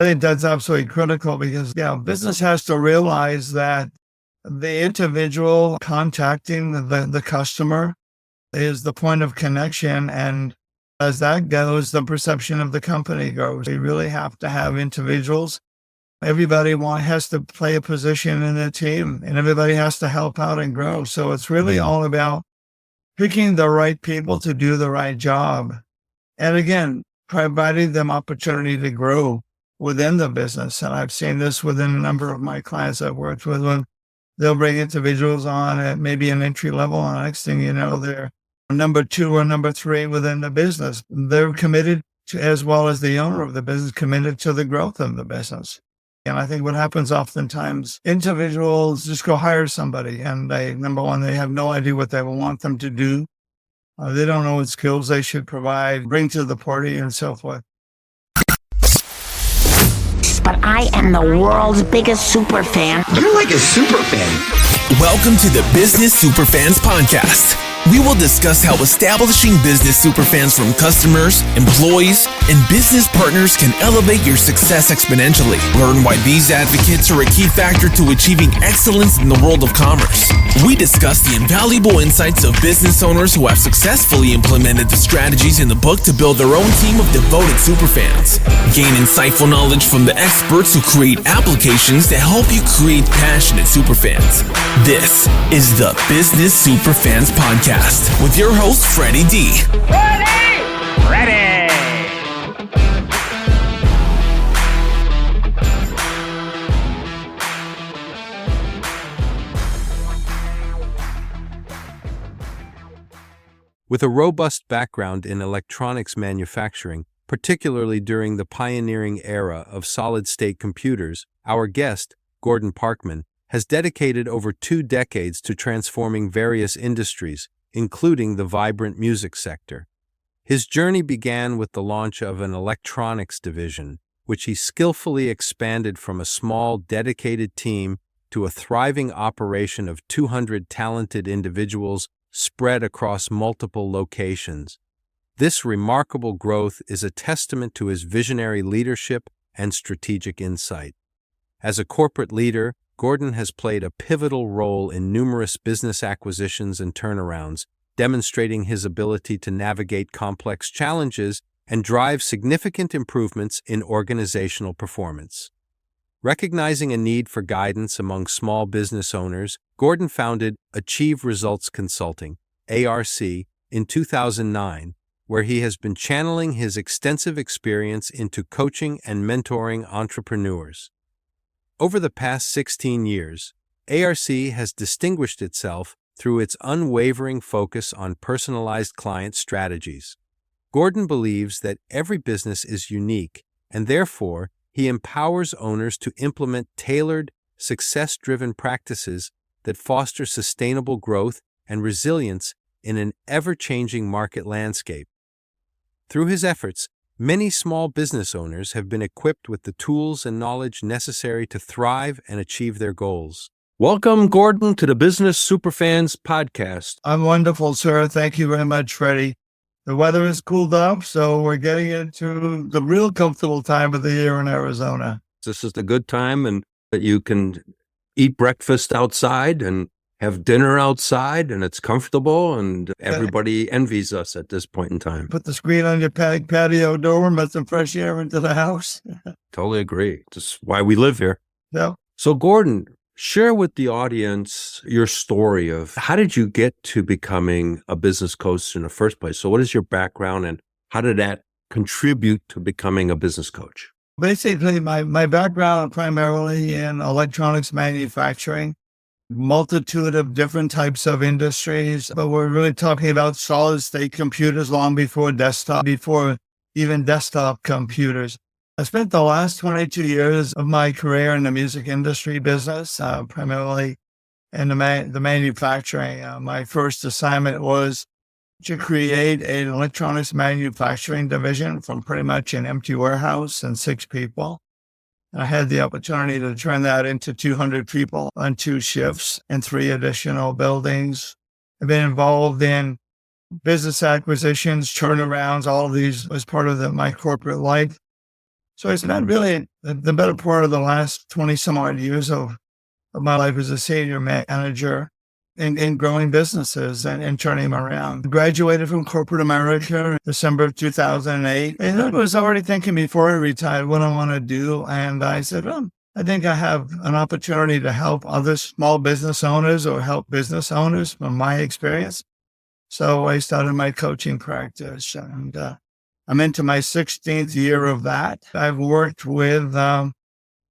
I think that's absolutely critical because, business has to realize that the individual contacting the customer is the point of connection. And as that goes, the perception of the company goes. You really have to have individuals. Everybody has to play a position in the team and everybody has to help out and grow. So it's really all about picking the right people to do the right job. And again, providing them opportunity to grow within the business. And I've seen this within a number of my clients I've worked with when they'll bring individuals on at maybe an entry level. And next thing you know, they're number 2 or number 3 within the business. They're committed to, as well as the owner of the business, committed to the growth of the business. And I think what happens oftentimes, individuals just go hire somebody and number one, they have no idea what they want them to do. They don't know what skills they should provide, bring to the party and so forth. But I am the world's biggest super fan. You're like a super fan. Welcome to the Business Superfans Podcast. We will discuss how establishing business superfans from customers, employees, and business partners can elevate your success exponentially. Learn why these advocates are a key factor to achieving excellence in the world of commerce. We discuss the invaluable insights of business owners who have successfully implemented the strategies in the book to build their own team of devoted superfans. Gain insightful knowledge from the experts who create applications that help you create passionate superfans. This is the Business Superfans Podcast with your host, Freddie D. Ready! With a robust background in electronics manufacturing, particularly during the pioneering era of solid-state computers, our guest, Gordon Parkman, has dedicated over 2 decades to transforming various industries, including the vibrant music sector. His journey began with the launch of an electronics division, which he skillfully expanded from a small, dedicated team to a thriving operation of 200 talented individuals spread across multiple locations. This remarkable growth is a testament to his visionary leadership and strategic insight. As a corporate leader, Gordon has played a pivotal role in numerous business acquisitions and turnarounds, demonstrating his ability to navigate complex challenges and drive significant improvements in organizational performance. Recognizing a need for guidance among small business owners, Gordon founded Achieve Results Consulting, ARC, in 2009, where he has been channeling his extensive experience into coaching and mentoring entrepreneurs. Over the past 16 years, ARC has distinguished itself through its unwavering focus on personalized client strategies. Gordon believes that every business is unique, and therefore, he empowers owners to implement tailored, success-driven practices that foster sustainable growth and resilience in an ever-changing market landscape. Through his efforts, many small business owners have been equipped with the tools and knowledge necessary to thrive and achieve their goals. Welcome, Gordon, to the Business Superfans Podcast. I'm wonderful, sir. Thank you very much, Freddie. The weather has cooled off, so we're getting into the real comfortable time of the year in Arizona. This is the good time, and that you can eat breakfast outside and have dinner outside, and it's comfortable, and everybody envies us at this point in time. Put the screen on your patio door and let some fresh air into the house. Totally agree. That's why we live here. Yeah. So, Gordon, share with the audience your story of how did you get to becoming a business coach in the first place? So what is your background and how did that contribute to becoming a business coach? Basically, my background primarily in electronics manufacturing, multitude of different types of industries, but we're really talking about solid state computers long before even desktop computers. I spent the last 22 years of my career in the music industry business, primarily in the manufacturing. My first assignment was to create an electronics manufacturing division from pretty much an empty warehouse and 6 people. I had the opportunity to turn that into 200 people on 2 shifts and 3 additional buildings. I've been involved in business acquisitions, turnarounds, all of these as part of my corporate life. So I spent really the better part of the last 20 some odd years of my life as a senior manager in growing businesses and turning them around. Graduated from corporate America in December of 2008. And I was already thinking before I retired what I want to do. And I said, I think I have an opportunity to help other small business owners or help business owners from my experience. So I started my coaching practice, and I'm into my 16th year of that. I've worked with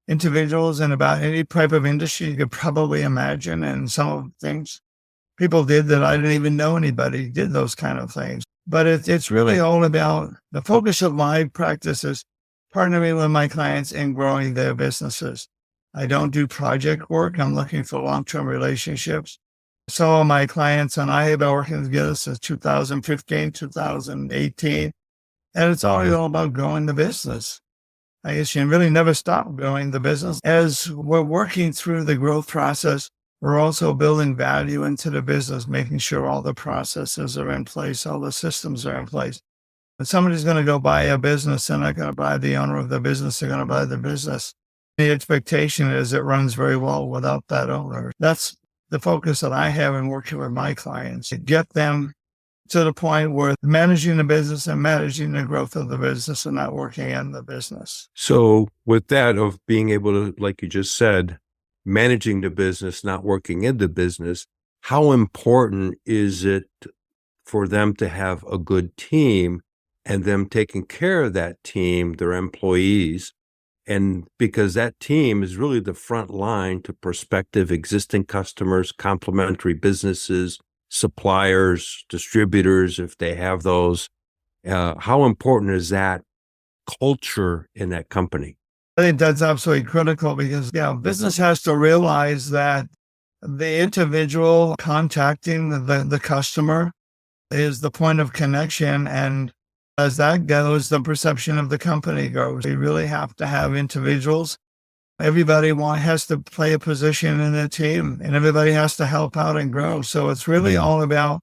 individuals in about any type of industry you could probably imagine, and some of the things people did that I didn't even know anybody did those kind of things. But it's really all about the focus of my practice is partnering with my clients and growing their businesses. I don't do project work. I'm looking for long-term relationships. So my clients and I have been working together since 2015, 2018, and it's all about growing the business. I guess you really never stop growing the business. As we're working through the growth process, we're also building value into the business, making sure all the processes are in place, all the systems are in place. If somebody's going to go buy a business, they're not going to buy the owner of the business, they're going to buy the business. The expectation is it runs very well without that owner. That's the focus that I have in working with my clients, to get them to the point where managing the business and managing the growth of the business and not working in the business. So with that of being able to, like you just said, managing the business, not working in the business, how important is it for them to have a good team and them taking care of that team, their employees? And because that team is really the front line to prospective existing customers, complementary businesses, suppliers, distributors, if they have those, how important is that culture in that company? I think that's absolutely critical because, business has to realize that the individual contacting the customer is the point of connection. And as that goes, the perception of the company goes. You really have to have individuals. Everybody has to play a position in the team, and everybody has to help out and grow. So it's really all about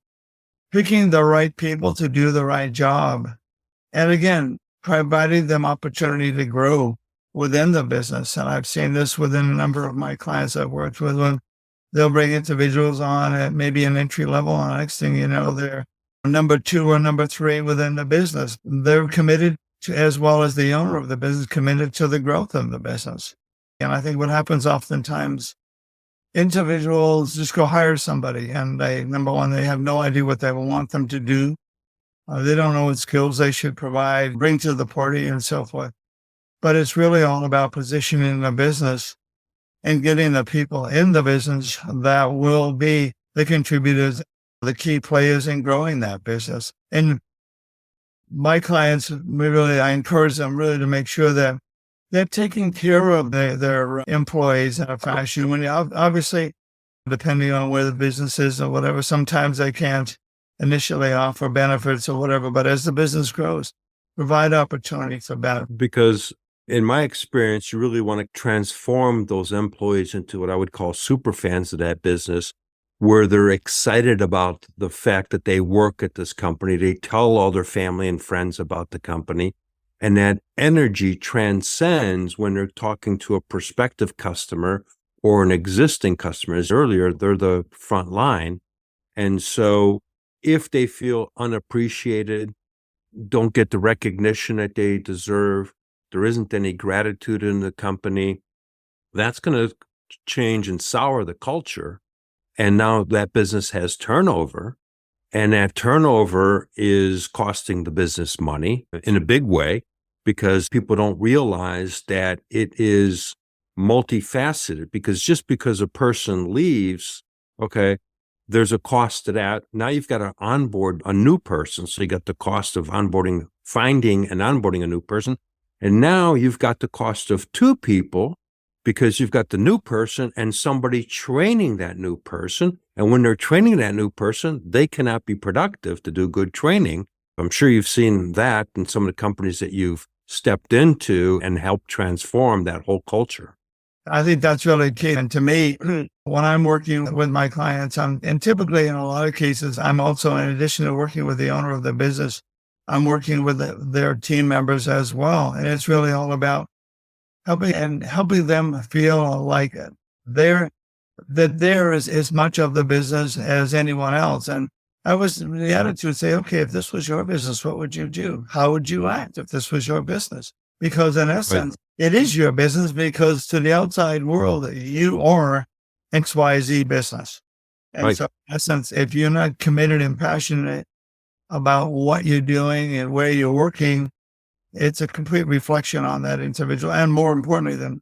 picking the right people to do the right job. And again, providing them opportunity to grow within the business. And I've seen this within a number of my clients I've worked with. When they'll bring individuals on at maybe an entry level, and next thing you know, they're number 2 or number 3 within the business. They're committed to, as well as the owner of the business, committed to the growth of the business. And I think what happens oftentimes, individuals just go hire somebody and number one, they have no idea what they want them to do. They don't know what skills they should provide, bring to the party and so forth. But it's really all about positioning the business and getting the people in the business that will be the contributors, the key players in growing that business. And my clients, I encourage them really to make sure that they're taking care of their employees in a fashion. When obviously, depending on where the business is or whatever, sometimes they can't initially offer benefits or whatever, but as the business grows, provide opportunity for benefit. Because in my experience, you really want to transform those employees into what I would call super fans of that business, where they're excited about the fact that they work at this company. They tell all their family and friends about the company. And that energy transcends when they're talking to a prospective customer or an existing customer. As earlier, they're the front line. And so if they feel unappreciated, don't get the recognition that they deserve, there isn't any gratitude in the company, that's going to change and sour the culture. And now that business has turnover, and that turnover is costing the business money in a big way because people don't realize that it is multifaceted. Because just because a person leaves, okay, there's a cost to that. Now you've got to onboard a new person. So you got the cost of onboarding, finding and onboarding a new person. And now you've got the cost of 2 people because you've got the new person and somebody training that new person. And when they're training that new person, they cannot be productive to do good training. I'm sure you've seen that in some of the companies that you've stepped into and helped transform that whole culture. I think that's really key. And to me, when I'm working with my clients, and typically in a lot of cases, I'm also, in addition to working with the owner of the business, I'm working with their team members as well. And it's really all about helping them feel like there is as much of the business as anyone else. And I was in the attitude say, okay, if this was your business, what would you do? How would you act if this was your business? Because in essence, it is your business because to the outside world, you are XYZ business. And so in essence, if you're not committed and passionate about what you're doing and where you're working, it's a complete reflection on that individual. And more importantly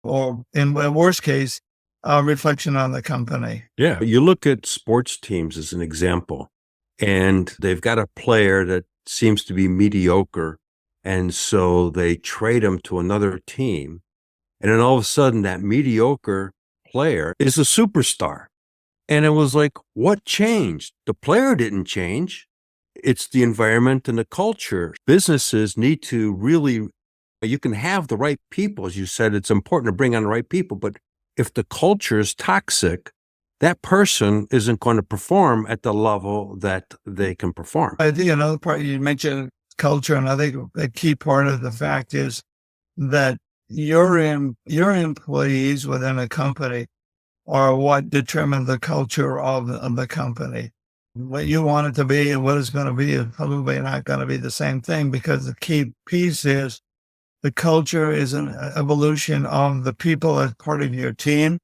or in the worst case, a reflection on the company. Yeah. You look at sports teams as an example, and they've got a player that seems to be mediocre. And so they trade him to another team. And then all of a sudden, that mediocre player is a superstar. And it was like, what changed? The player didn't change. It's the environment and the culture. Businesses need to really, you can have the right people. As you said, it's important to bring on the right people. But if the culture is toxic, that person isn't going to perform at the level that they can perform. I think another part you mentioned culture, and I think a key part of the fact is that your employees within a company are what determine the culture of the company. What you want it to be and what it's going to be is probably not going to be the same thing, because the key piece is the culture is an evolution of the people as part of your team,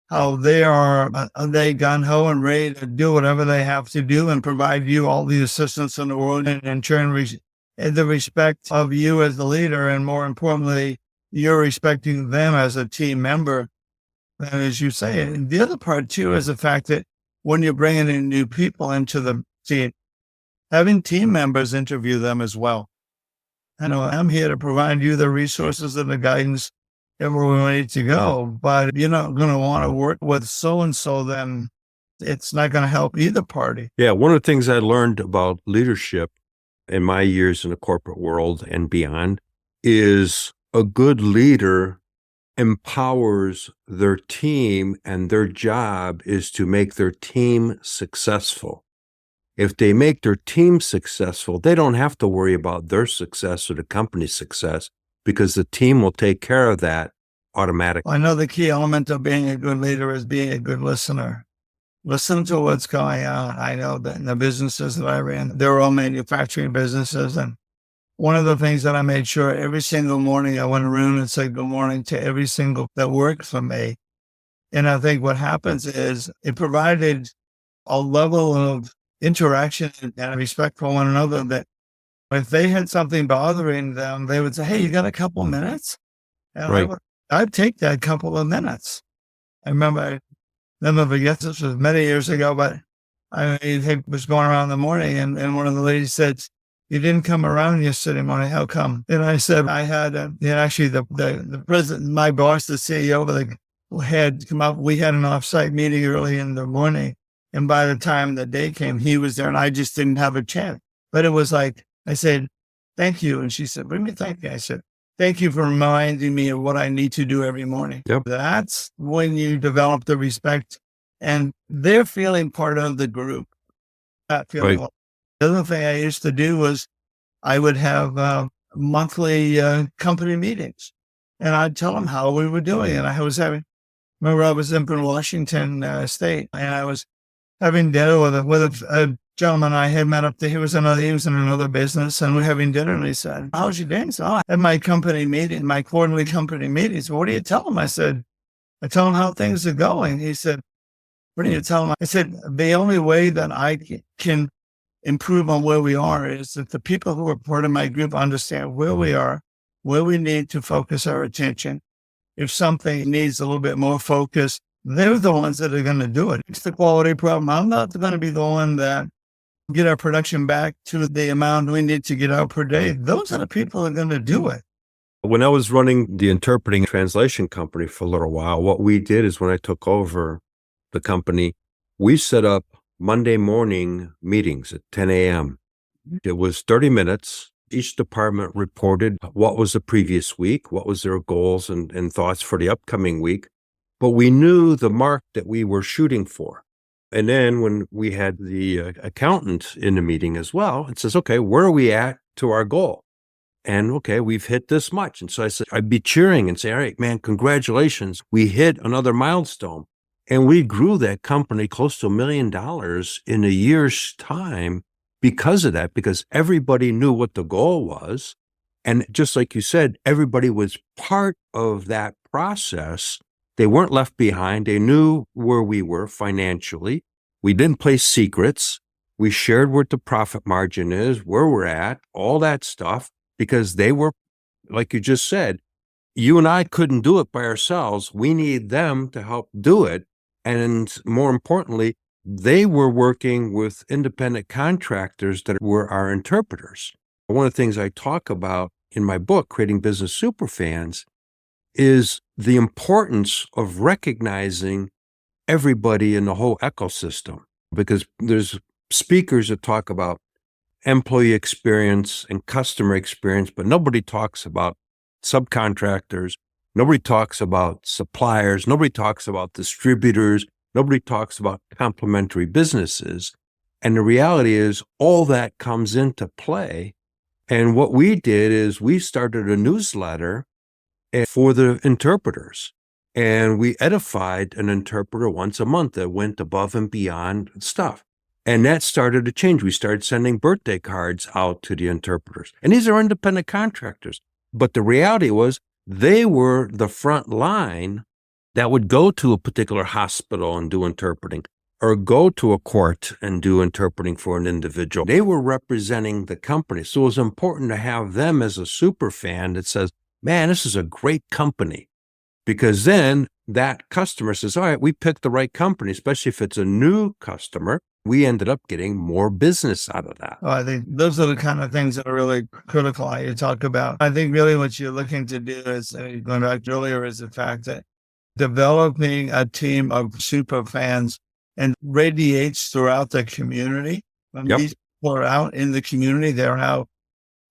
how they are gung-ho and ready to do whatever they have to do and provide you all the assistance in the world, and in turn the respect of you as the leader, and more importantly, you're respecting them as a team member. And as you say, and the other part too is the fact that when you're bringing in new people into the team, having team members interview them as well. I know I'm here to provide you the resources and the guidance everywhere we need to go, but if you're not going to want to work with so-and-so, then it's not going to help either party. Yeah. One of the things I learned about leadership in my years in the corporate world and beyond is a good leader empowers their team, and their job is to make their team successful. If they make their team successful, they don't have to worry about their success or the company's success, because the team will take care of that automatically. I know the key element of being a good leader is being a good listener. Listen to what's going on. I know that in the businesses that I ran, they were all manufacturing businesses, and one of the things that I made sure every single morning I went around and said good morning to every single that worked for me. And I think what happens is it provided a level of interaction and respect for one another that if they had something bothering them, they would say, hey, you got a couple of minutes? And I'd take that couple of minutes. I remember, never forget, this was many years ago, but I was going around in the morning and one of the ladies said, you didn't come around yesterday morning. How come? And I said, I had actually the president, my boss, the CEO, had come up. We had an offsite meeting early in the morning, and by the time the day came, he was there, and I just didn't have a chance. But it was like I said, "Thank you," and she said, "What do you mean, thank you?" I said, "Thank you for reminding me of what I need to do every morning." Yep. That's when you develop the respect, and they're feeling part of the group. Not feeling. The other thing I used to do was I would have monthly company meetings, and I'd tell them how we were doing. And I was remember I was up in Washington State, and I was having dinner with a gentleman I had met up there. He was in another business, and we're having dinner, and he said, how's your day? So I had my company meeting, my quarterly company meetings. What do you tell him? I said, I tell him how things are going. He said, what do you tell him? I said, the only way that I can improve on where we are is that the people who are part of my group understand where we are, where we need to focus our attention. If something needs a little bit more focus, they're the ones that are going to do it. It's the quality problem. I'm not going to be the one that get our production back to the amount we need to get out per day. Those are the people that are going to do it. When I was running the interpreting translation company for a little while, what we did is when I took over the company, we set up Monday morning meetings at 10 a.m. It was 30 minutes. Each department reported what was the previous week, what was their goals and thoughts for the upcoming week. But we knew the mark that we were shooting for. And then when we had the accountant in the meeting as well, it says, okay, where are we at to our goal? And okay, we've hit this much. And so I said, I'd be cheering and say, all right, man, congratulations. We hit another milestone. And we grew that company close to $1 million in a year's time because of that, because everybody knew what the goal was. And just like you said, everybody was part of that process. They weren't left behind. They knew where we were financially. We didn't play secrets. We shared what the profit margin is, where we're at, all that stuff, because they were, like you just said, you and I couldn't do it by ourselves. We need them to help do it. And more importantly, they were working with independent contractors that were our interpreters. One of the things I talk about in my book, Creating Business Superfans, is the importance of recognizing everybody in the whole ecosystem, because there's speakers that talk about employee experience and customer experience, but nobody talks about subcontractors. Nobody talks about suppliers. Nobody talks about distributors. Nobody talks about complementary businesses. And the reality is all that comes into play. And what we did is we started a newsletter for the interpreters. And we edified an interpreter once a month that went above and beyond stuff. And that started to change. We started sending birthday cards out to the interpreters. And these are independent contractors. But the reality was they were the front line that would go to a particular hospital and do interpreting, or go to a court and do interpreting for an individual. They were representing the company. So it was important to have them as a super fan that says, man, this is a great company. Because then that customer says, all right, we picked the right company, especially if it's a new customer. We ended up getting more business out of that. I think those are the kind of things that are really critical you talk about. I think really what you're looking to do is, going back to earlier, is the fact that developing a team of super fans and radiates throughout the community. When these people are out in the community, they're out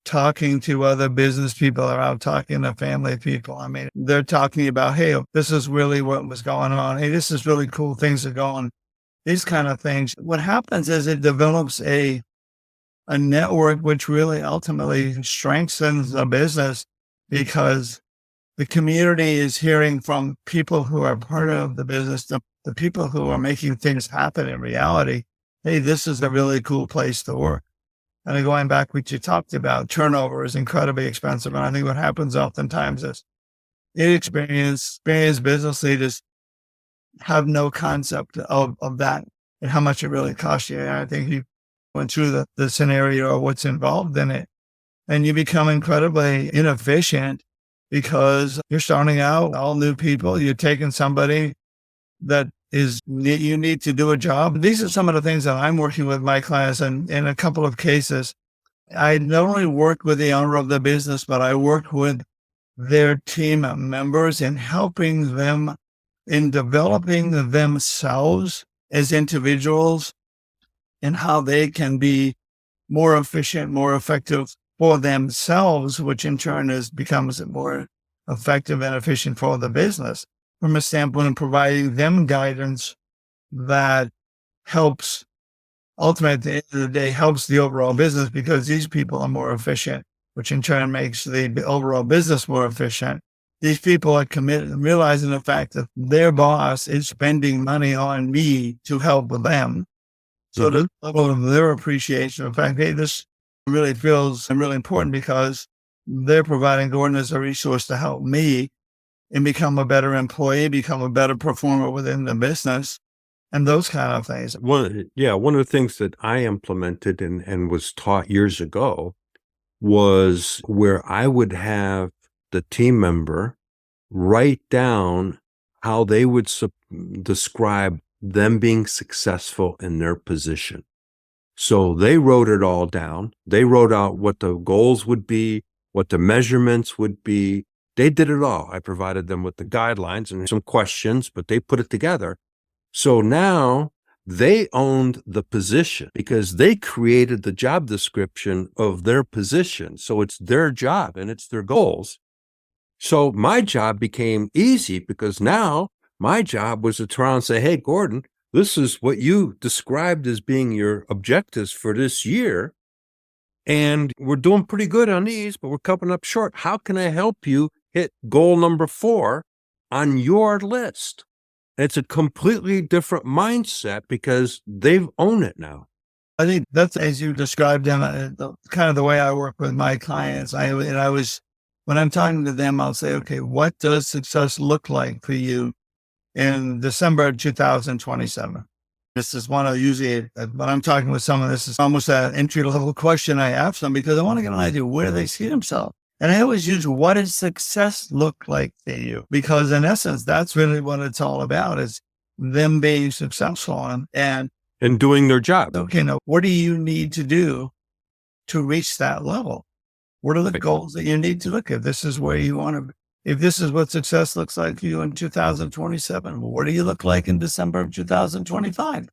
talking to other business people, they're out talking to family people. I mean, they're talking about, hey, this is really what was going on. Hey, this is really cool. Things are going. These kind of things. What happens is it develops a network which really ultimately strengthens the business, because the community is hearing from people who are part of the business, the people who are making things happen in reality. Hey, this is a really cool place to work. And then going back, what you talked about, turnover is incredibly expensive. And I think what happens oftentimes is inexperienced business leaders have no concept of that and how much it really costs you. And I think you went through the scenario of what's involved in it, and you become incredibly inefficient because you're starting out, all new people. You're taking somebody that you need to do a job. These are some of the things that I'm working with my clients. And in a couple of cases, I not only worked with the owner of the business, but I worked with their team members in helping them in developing themselves as individuals and how they can be more efficient, more effective for themselves, which in turn becomes more effective and efficient for the business, from a standpoint of providing them guidance that helps, ultimately at the end of the day, helps the overall business, because these people are more efficient, which in turn makes the overall business more efficient. These people are committed and realizing the fact that their boss is spending money on me to help with them. So the level of their appreciation of the fact, hey, this really feels really important because they're providing Gordon as a resource to help me and become a better employee, become a better performer within the business, and those kind of things. One of the things that I implemented and was taught years ago was where I would have the team member write down how they would describe them being successful in their position. So they wrote it all down. They wrote out what the goals would be, what the measurements would be. They did it all. I provided them with the guidelines and some questions, but they put it together. So now they owned the position because they created the job description of their position. So it's their job and it's their goals. So my job became easy because now my job was to turn around and say, hey, Gordon, this is what you described as being your objectives for this year. And we're doing pretty good on these, but we're coming up short. How can I help you hit goal number 4 on your list? And it's a completely different mindset because they've owned it now. I think that's, as you described them, kind of the way I work with my clients. When I'm talking to them, I'll say, okay, what does success look like for you in December of 2027? This is one of usually, when I'm talking with someone, this is almost an entry level question I ask them because I want to get an idea where they see themselves. And I always use, what does success look like to you? Because in essence, that's really what it's all about, is them being successful and doing their job. Okay, now what do you need to do to reach that level? What are the goals that you need to look at? This is where you want to be. If this is what success looks like for you in 2027, what do you look like in December of 2025?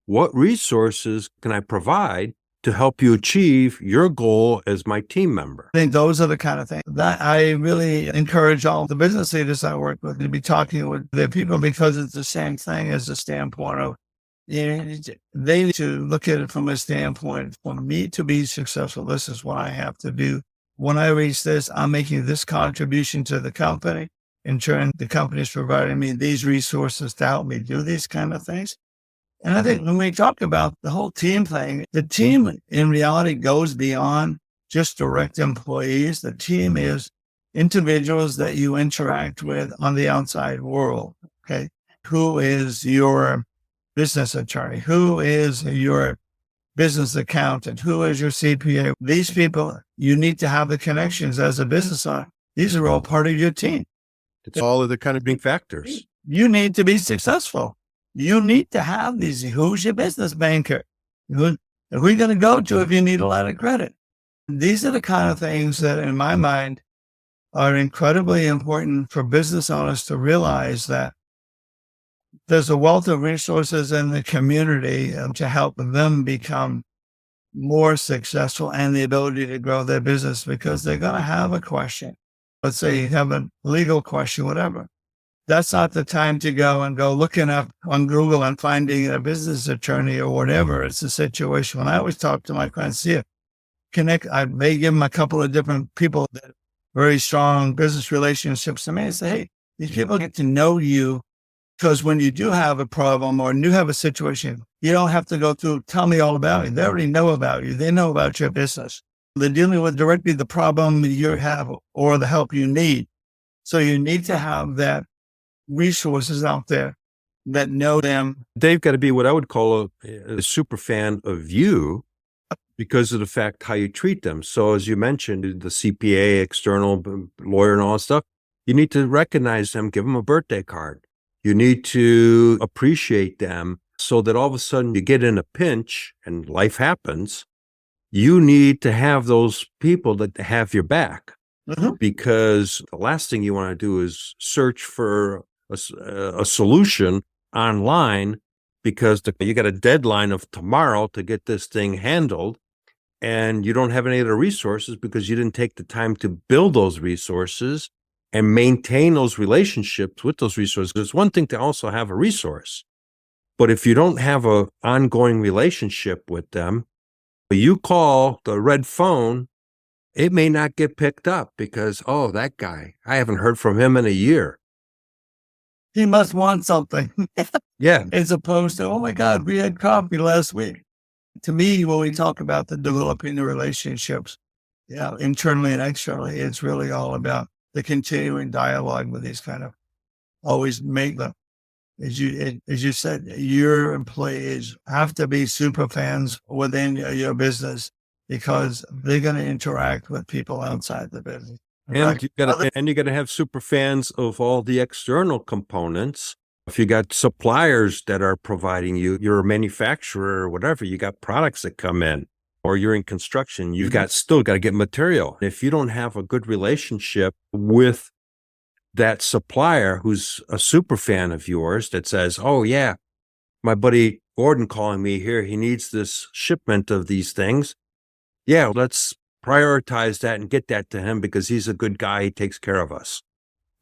What resources can I provide to help you achieve your goal as my team member? I think those are the kind of things that I really encourage all the business leaders I work with to be talking with their people, because it's the same thing as the standpoint of, they need to look at it from a standpoint, for me to be successful, this is what I have to do. When I reach this, I'm making this contribution to the company. In turn, the company is providing me these resources to help me do these kind of things. And I think when we talk about the whole team thing, the team in reality goes beyond just direct employees. The team is individuals that you interact with on the outside world. Okay. Who is your business attorney? Who is your business accountant? Who is your CPA? These people, you need to have the connections as a business owner. These are all part of your team. It's all of the kind of big factors. You need to be successful. You need to have these. Who's your business banker? Who are we going to go to if you need a lot of credit? These are the kind of things that, in my mind, are incredibly important for business owners to realize, that there's a wealth of resources in the community to help them become more successful and the ability to grow their business, because they're going to have a question. Let's say you have a legal question, whatever. That's not the time to go looking up on Google and finding a business attorney or whatever. It's a situation. When I always talk to my clients, I may give them a couple of different people that very strong business relationships. I may say, hey, these people get to know you, because when you do have a problem or you have a situation, you don't have to go through, tell me all about it. They already know about you. They know about your business. They're dealing with directly the problem you have or the help you need. So you need to have that resources out there that know them. They've got to be what I would call a super fan of you, because of the fact how you treat them. So as you mentioned, the CPA, external lawyer and all that stuff, you need to recognize them, give them a birthday card. You need to appreciate them, so that all of a sudden you get in a pinch and life happens. You need to have those people that have your back, because the last thing you want to do is search for a solution online, because you got a deadline of tomorrow to get this thing handled, and you don't have any of the resources because you didn't take the time to build those resources and maintain those relationships with those resources. It's one thing to also have a resource, but if you don't have an ongoing relationship with them, you call the red phone, it may not get picked up because, oh, that guy, I haven't heard from him in a year. He must want something. Yeah. As opposed to, oh my God, we had coffee last week. To me, when we talk about the developing the relationships, internally and externally, it's really all about the continuing dialogue with these kind of, always make them, as you said, your employees have to be super fans within your business, because they're going to interact with people outside the business. And you got to have super fans of all the external components. If you got suppliers that are providing you, you're a manufacturer or whatever, you got products that come in, or you're in construction, you've still got to get material. If you don't have a good relationship with that supplier who's a super fan of yours that says, oh yeah, my buddy Gordon calling me here, he needs this shipment of these things. Yeah, let's prioritize that and get that to him because he's a good guy. He takes care of us.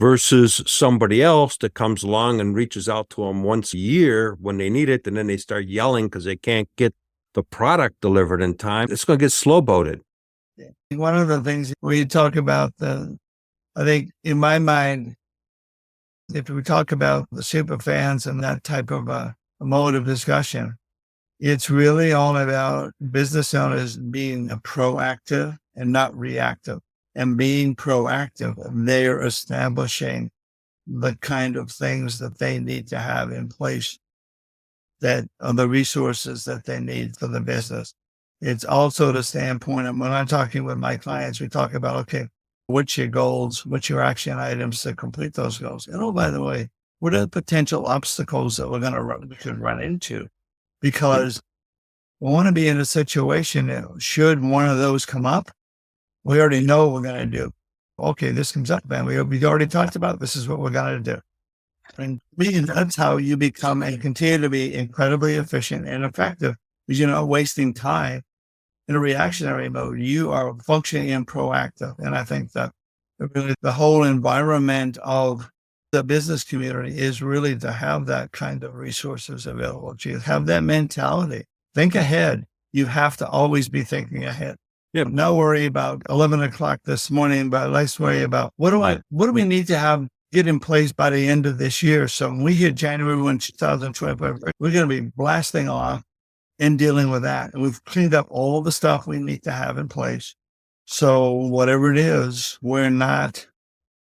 versus somebody else that comes along and reaches out to them once a year when they need it, and then they start yelling because they can't get the product delivered in time. It's going to get slow-boated. One of the things we talk about, I think in my mind, if we talk about the super fans and that type of a mode of discussion, it's really all about business owners being proactive and not reactive. And being proactive, they're establishing the kind of things that they need to have in place, that are the resources that they need for the business. It's also the standpoint of when I'm talking with my clients, we talk about, okay, what's your goals? What's your action items to complete those goals? And oh, by the way, what are the potential obstacles that we could run into? Because we want to be in a situation that should one of those come up, we already know what we're going to do. Okay, this comes up, man. We already talked about this is what we're going to do. And that's how you become and continue to be incredibly efficient and effective, because you're not wasting time in a reactionary mode. You are functioning and proactive. And I think that really the whole environment of the business community is really to have that kind of resources available to you, have that mentality. Think ahead. You have to always be thinking ahead. Yeah. Not worry about 11 o'clock this morning, but let's worry about what do we need to get in place by the end of this year. So when we hit January 1, 2025, we're going to be blasting off and dealing with that. And we've cleaned up all the stuff we need to have in place. So whatever it is, we're not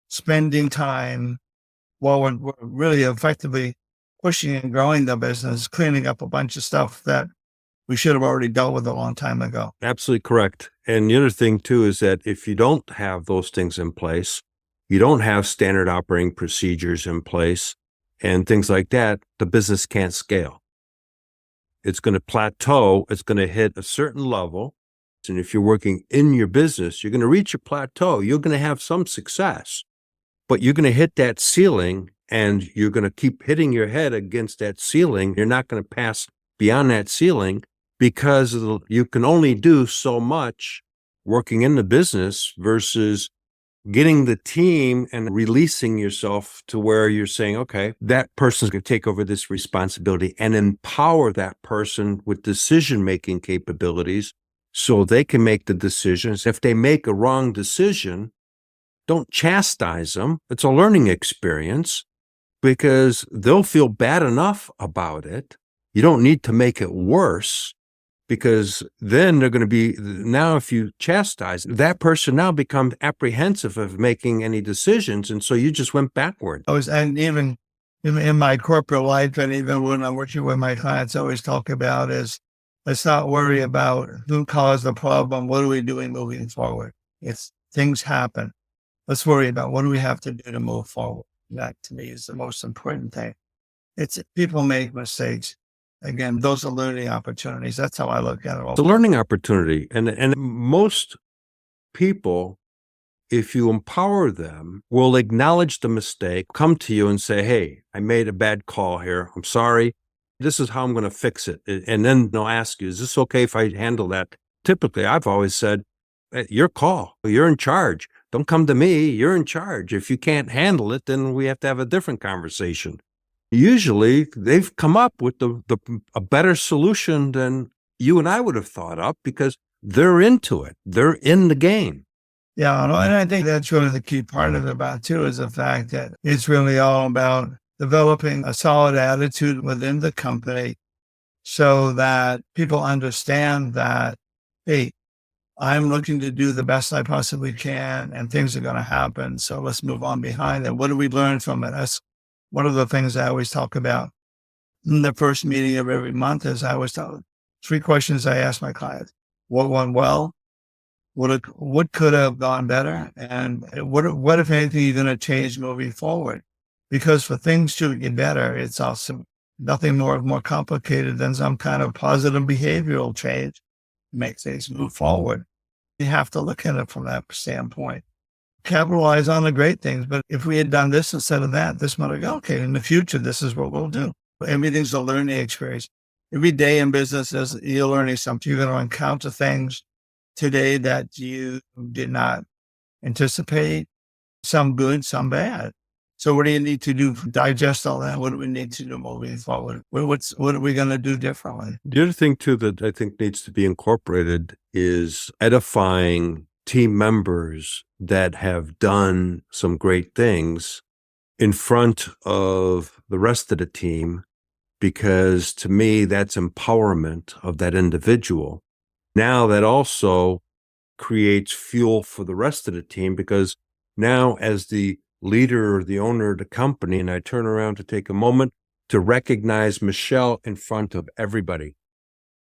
spending time while we're really effectively pushing and growing the business, cleaning up a bunch of stuff that we should have already dealt with a long time ago. Absolutely correct. And the other thing too is that if you don't have those things in place, you don't have standard operating procedures in place and things like that, the business can't scale. It's going to plateau. It's going to hit a certain level. And if you're working in your business, you're going to reach a plateau. You're going to have some success, but you're going to hit that ceiling and you're going to keep hitting your head against that ceiling. You're not going to pass beyond that ceiling because you can only do so much working in the business versus getting the team and releasing yourself to where you're saying, okay, that person's going to take over this responsibility and empower that person with decision-making capabilities so they can make the decisions. If they make a wrong decision, don't chastise them. It's a learning experience because they'll feel bad enough about it. You don't need to make it worse because then they're going to be, now if you chastise, that person now becomes apprehensive of making any decisions. And so you just went backward. And even in my corporate life and even when I'm working with my clients, I always talk about is let's not worry about who caused the problem. What are we doing moving forward? It's things happen. Let's worry about what do we have to do to move forward. That to me is the most important thing. It's people make mistakes. Again, those are learning opportunities. That's how I look at it. It's a learning opportunity. And most people, if you empower them, will acknowledge the mistake, come to you and say, hey, I made a bad call here. I'm sorry. This is how I'm going to fix it. And then they'll ask you, is this okay if I handle that? Typically, I've always said, hey, your call. You're in charge. Don't come to me. You're in charge. If you can't handle it, then we have to have a different conversation. Usually they've come up with a better solution than you and I would have thought up because they're into it. They're in the game. Yeah. And I think that's really the key part of it about too, is the fact that it's really all about developing a solid attitude within the company so that people understand that, hey, I'm looking to do the best I possibly can and things are going to happen. So let's move on behind it. What do we learn from it? That's one of the things I always talk about in the first meeting of every month is I always tell 3 questions I ask my clients. What went well? What could have gone better? And what if anything, you're going to change moving forward? Because for things to get better, it's also nothing more complicated than some kind of positive behavioral change to make things move forward. You have to look at it from that standpoint. Capitalize on the great things. But if we had done this instead of that, this might have gone, okay, in the future, this is what we'll do. Everything's a learning experience. Every day in business, you're learning something. You're going to encounter things today that you did not anticipate, some good, some bad. So what do you need to do to digest all that? What do we need to do moving forward? What are we going to do differently? The other thing too that I think needs to be incorporated is edifying team members that have done some great things in front of the rest of the team, because to me, that's empowerment of that individual. Now that also creates fuel for the rest of the team, because now as the leader or the owner of the company, and I turn around to take a moment to recognize Michelle in front of everybody.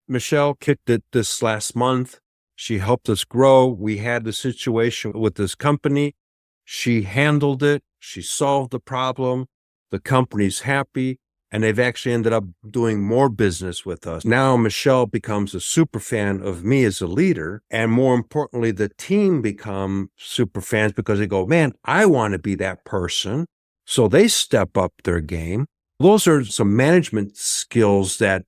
Michelle kicked it this last month. She helped us grow. We had the situation with this company. She handled it. She solved the problem. The company's happy, and they've actually ended up doing more business with us. Now Michelle becomes a super fan of me as a leader, and more importantly, the team become super fans because they go, man, I want to be that person. So they step up their game. Those are some management skills that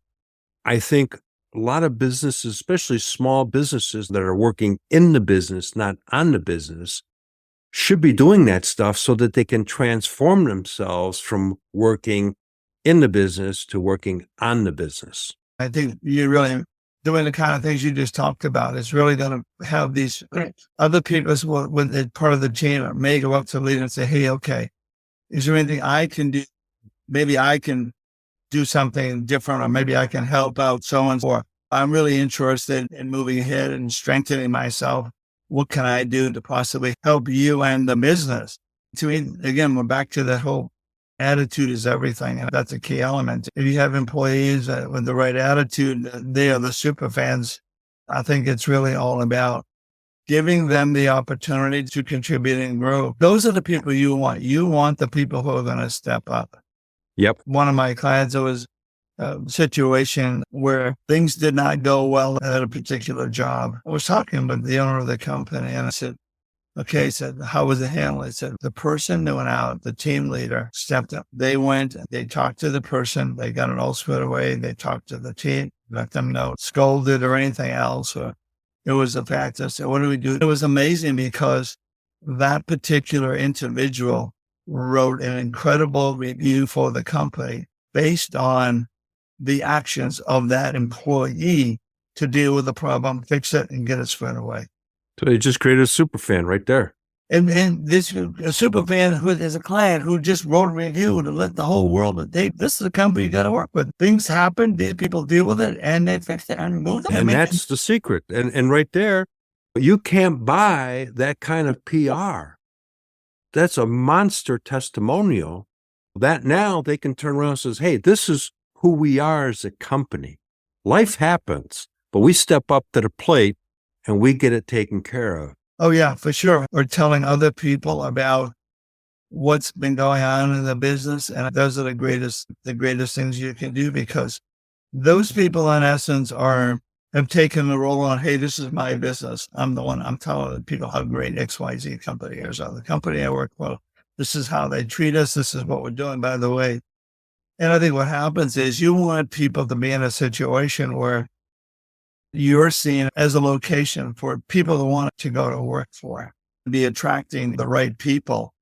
I think a lot of businesses, especially small businesses that are working in the business, not on the business, should be doing that stuff so that they can transform themselves from working in the business to working on the business. I think you're really doing the kind of things you just talked about. It's really going to have these other people as well, when they're part of the team, may go up to the leader and say, hey, okay, is there anything I can do? Maybe I can do something different, or maybe I can help out someone, or I'm really interested in moving ahead and strengthening myself. What can I do to possibly help you and the business? To me, again, we're back to that whole attitude is everything. And that's a key element. If you have employees with the right attitude, they are the super fans. I think it's really all about giving them the opportunity to contribute and grow. Those are the people you want. You want the people who are going to step up. Yep. One of my clients, there was a situation where things did not go well at a particular job. I was talking with the owner of the company, and I said, okay, he said, how was it handled? I said, the person that went out, the team leader, stepped up. They went, they talked to the person, they got it all squared away. They talked to the team, let them know, scolded or anything else. Or it was a fact. I said, what do we do? It was amazing because that particular individual wrote an incredible review for the company based on the actions of that employee to deal with the problem, fix it, and get it squared away. So they just created a super fan right there. And this a super fan who is a client who just wrote a review to let the whole world know, this is a company you got to work with. Things happen, people deal with it, and they fix it and move on. And that's the secret. And right there, you can't buy that kind of PR. That's a monster testimonial that now they can turn around and says, hey, this is who we are as a company. Life happens, but we step up to the plate and we get it taken care of. Oh, yeah, for sure. Or telling other people about what's been going on in the business. And those are the greatest things you can do, because those people, in essence, have taken the role on, hey, this is my business. I'm the one. I'm telling people how great XYZ company is. Or the company I work for, this is how they treat us. This is what we're doing, by the way. And I think what happens is you want people to be in a situation where you're seen as a location for people who want to go to work for, be attracting the right people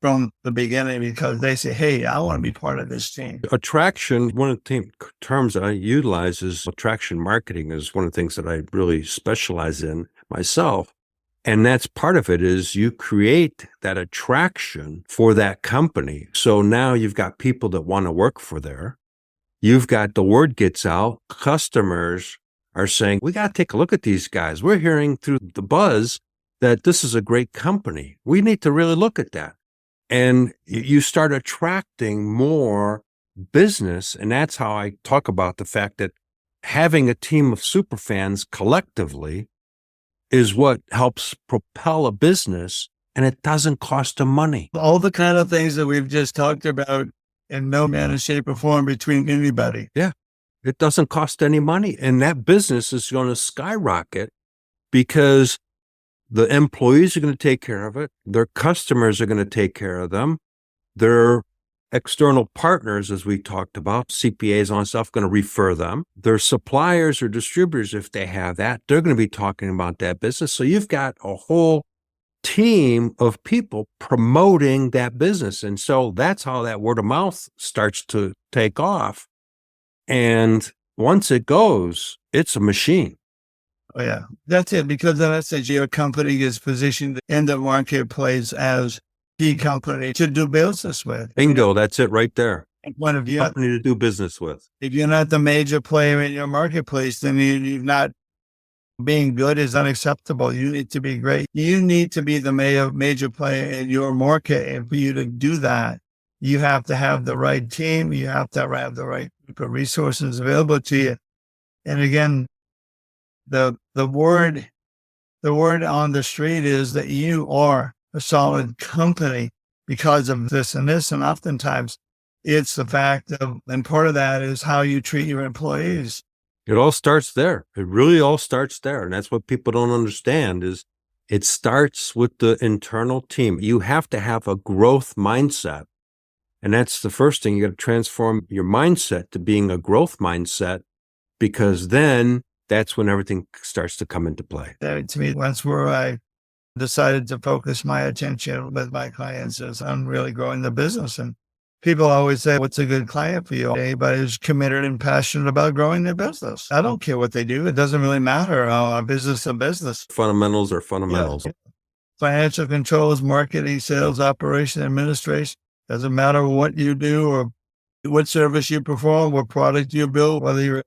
from the beginning, because they say, hey, I want to be part of this team. Attraction, one of the terms that I utilize is attraction marketing, is one of the things that I really specialize in myself. And that's part of it, is you create that attraction for that company. So now you've got people that want to work for there. You've got, the word gets out, customers are saying, we got to take a look at these guys. We're hearing through the buzz that this is a great company. We need to really look at that. And you start attracting more business. And that's how I talk about the fact that having a team of super fans collectively is what helps propel a business, and it doesn't cost them money. All the kind of things that we've just talked about in no manner, shape, or form between anybody. Yeah. It doesn't cost any money. And that business is going to skyrocket because the employees are going to take care of it. Their customers are going to take care of them. Their external partners, as we talked about, CPAs on stuff, going to refer them. Their suppliers or distributors, if they have that, they're going to be talking about that business. So you've got a whole team of people promoting that business. And so that's how that word of mouth starts to take off. And once it goes, it's a machine. Oh, yeah, that's it. Because then let's say your company is positioned in the marketplace as the company to do business with. Bingo, that's it right there. One of you, Company to do business with. if you're not the major player in your marketplace, then you're not being good is unacceptable. You need to be great. You need to be the major player in your market. And for you to do that, you have to have the right team. You have to have the right group of resources available to you. And again, the word on the street is that you are a solid company because of this and this. And oftentimes it's the fact of, and part of that is how you treat your employees. It all starts there. It really all starts there. And that's what people don't understand is it starts with the internal team. You have to have a growth mindset. And that's the first thing. You got to transform your mindset to being a growth mindset, because then that's when everything starts to come into play. To me, that's where I decided to focus my attention with my clients is on really growing the business. And people always say, what's a good client for you? Anybody who's committed and passionate about growing their business. I don't care what they do. It doesn't really matter. Business to business. Fundamentals are fundamentals. Yeah. Financial controls, marketing, sales, operation, administration. Doesn't matter what you do or what service you perform, what product you build, whether you're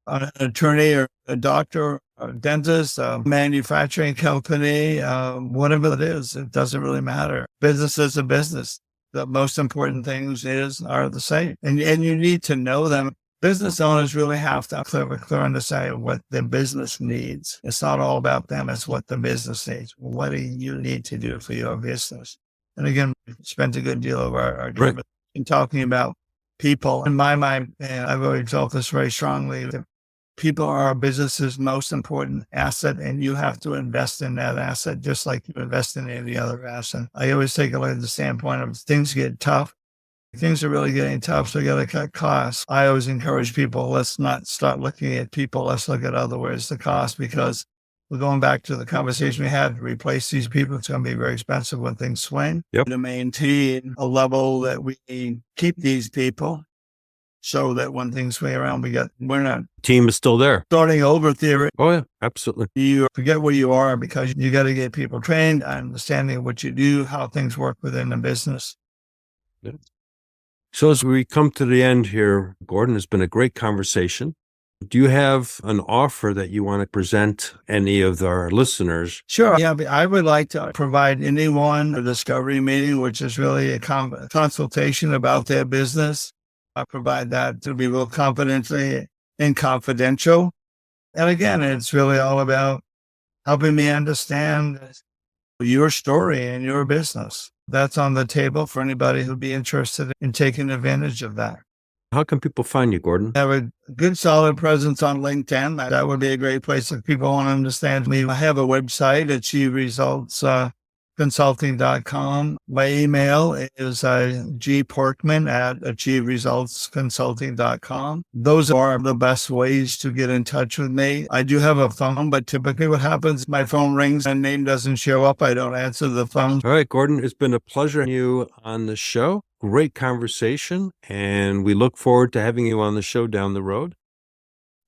an attorney or a doctor, a dentist, a manufacturing company, whatever it is, it doesn't really matter. Business is a business. The most important things are the same. And you need to know them. Business owners really have to have a clear understanding of what their business needs. It's not all about them. It's what the business needs. What do you need to do for your business? And again, we spent a good deal of our time in talking about people. In my mind, and I've always felt this very strongly, that people are a business's most important asset, and you have to invest in that asset just like you invest in any other asset. I always take a look at the standpoint of things get tough. Things are really getting tough, so you got to cut costs. I always encourage people, let's not start looking at people. Let's look at other ways to cost, because we're going back to the conversation we had. To replace these people, it's going to be very expensive when things swing. Yep. To maintain a level that we keep these people, so that when things swing around, we're not Team is still there. starting over theory. Oh yeah, absolutely. You forget where you are, because you got to get people trained, understanding what you do, how things work within the business. Yeah. So as we come to the end here, Gordon, it's been a great conversation. Do you have an offer that you want to present any of our listeners? Sure. Yeah, I would like to provide anyone a discovery meeting, which is really a consultation about their business. I provide that to be real confidentially and confidential. And again, it's really all about helping me understand your story and your business. That's on the table for anybody who'd be interested in taking advantage of that. How can people find you, Gordon? Have a good, solid presence on LinkedIn. That would be a great place if people want to understand me. I have a website, achieveresultsconsulting.com. My email is gparkman@achieveresultsconsulting.com. Those are the best ways to get in touch with me. I do have a phone, but typically what happens, my phone rings and name doesn't show up. I don't answer the phone. All right, Gordon, it's been a pleasure having you on the show. Great conversation, and we look forward to having you on the show down the road.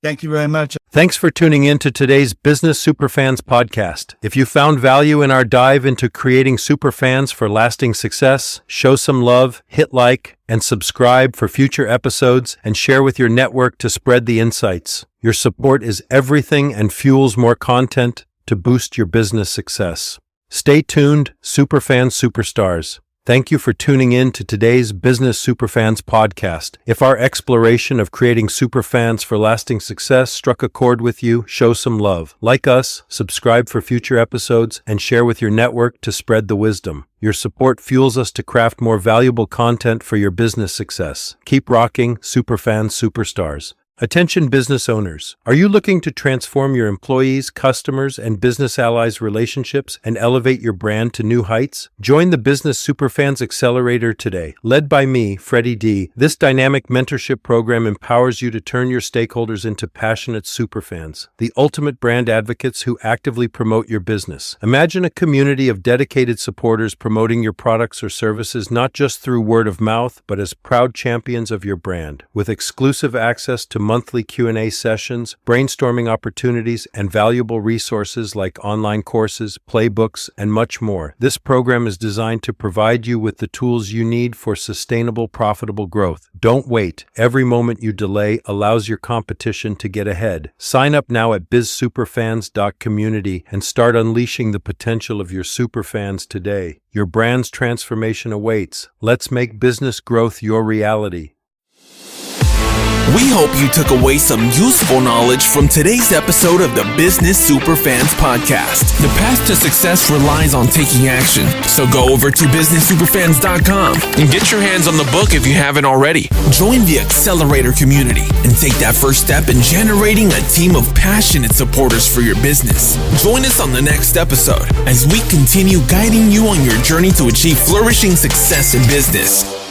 Thank you very much. Thanks for tuning in to today's Business Superfans podcast. If you found value in our dive into creating superfans for lasting success, show some love, hit like, and subscribe for future episodes, and share with your network to spread the insights. Your support is everything and fuels more content to boost your business success. Stay tuned, Superfans Superstars. Thank you for tuning in to today's Business Superfans podcast. If our exploration of creating superfans for lasting success struck a chord with you, show some love. Like us, subscribe for future episodes, and share with your network to spread the wisdom. Your support fuels us to craft more valuable content for your business success. Keep rocking, Superfans Superstars. Attention business owners. Are you looking to transform your employees, customers, and business allies' relationships and elevate your brand to new heights? Join the Business Superfans Accelerator today. Led by me, Freddie D., this dynamic mentorship program empowers you to turn your stakeholders into passionate superfans, the ultimate brand advocates who actively promote your business. Imagine a community of dedicated supporters promoting your products or services not just through word of mouth, but as proud champions of your brand. With exclusive access to monthly Q&A sessions, brainstorming opportunities, and valuable resources like online courses, playbooks, and much more. This program is designed to provide you with the tools you need for sustainable, profitable growth. Don't wait. Every moment you delay allows your competition to get ahead. Sign up now at bizsuperfans.community and start unleashing the potential of your superfans today. Your brand's transformation awaits. Let's make business growth your reality. We hope you took away some useful knowledge from today's episode of the Business Superfans Podcast. The path to success relies on taking action. So go over to businesssuperfans.com and get your hands on the book if you haven't already. Join the Accelerator community and take that first step in generating a team of passionate supporters for your business. Join us on the next episode as we continue guiding you on your journey to achieve flourishing success in business.